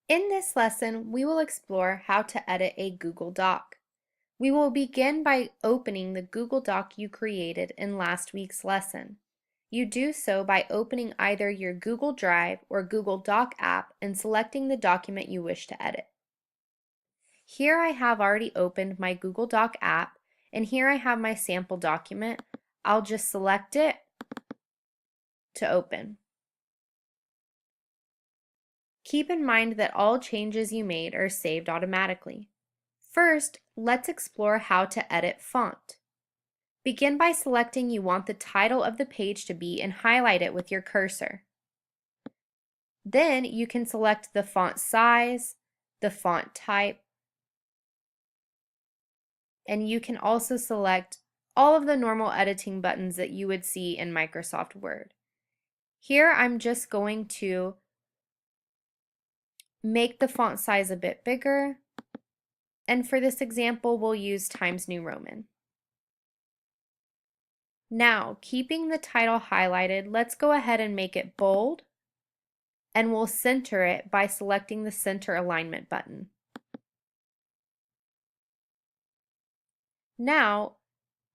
In this lesson, we will explore how to edit a Google Doc. We will begin by opening the Google Doc you created in last week's lesson. You do so by opening either your Google Drive or Google Doc app and selecting the document you wish to edit. Here I have already opened my Google Doc app, and here I have my sample document. I'll just select it to open. Keep in mind that all changes you made are saved automatically. First, let's explore how to edit font. Begin by selecting you want the title of the page to be and highlight it with your cursor. Then you can select the font size, the font type, and you can also select all of the normal editing buttons that you would see in Microsoft Word. Here I'm just going to make the font size a bit bigger, and for this example we'll use Times New Roman. Now, keeping the title highlighted, let's go ahead and make it bold, and we'll center it by selecting the Center Alignment button. Now,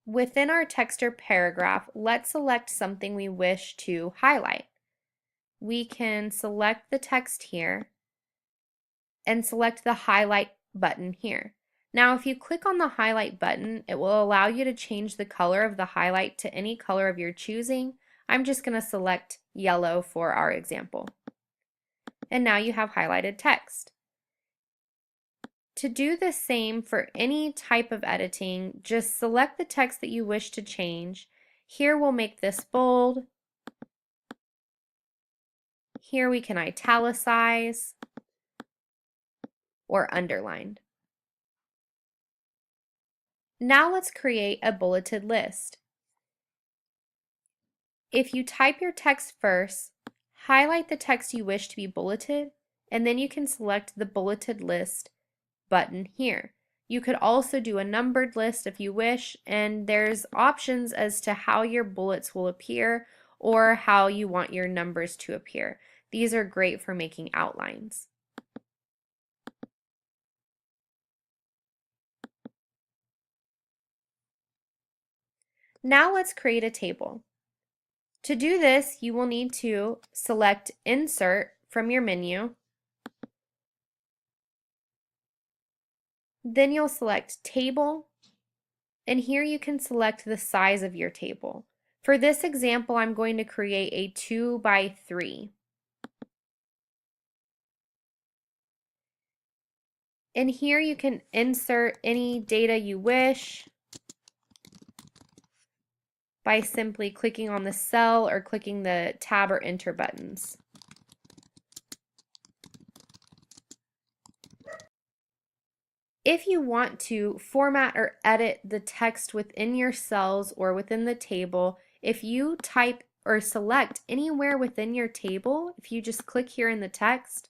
within our text or paragraph, let's select something we wish to highlight. We can select the text here and select the highlight button here. Now, if you click on the highlight button, it will allow you to change the color of the highlight to any color of your choosing. I'm just going to select yellow for our example. And now you have highlighted text. To do the same for any type of editing, just select the text that you wish to change. Here we'll make this bold. Here we can italicize or underlined. Now let's create a bulleted list. If you type your text first, highlight the text you wish to be bulleted, and then you can select the bulleted list button here. You could also do a numbered list if you wish, and there's options as to how your bullets will appear or how you want your numbers to appear. These are great for making outlines. Now let's create a table. To do this, you will need to select Insert from your menu. Then you'll select Table, and here you can select the size of your table. For this example, I'm going to create a 2 by 3. And here you can insert any data you wish by simply clicking on the cell or clicking the Tab or Enter buttons. If you want to format or edit the text within your cells or within the table, if you type or select anywhere within your table, if you just click here in the text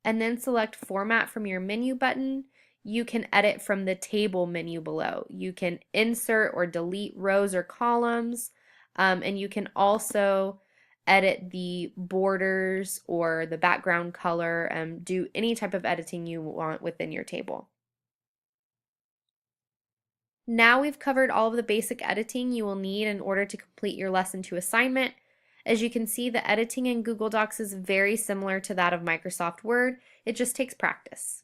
and then select Format from your menu button, you can edit from the table menu below. You can insert or delete rows or columns, and you can also edit the borders or the background color, and do any type of editing you want within your table. Now we've covered all of the basic editing you will need in order to complete your Lesson 2 assignment. As you can see, the editing in Google Docs is very similar to that of Microsoft Word. It just takes practice.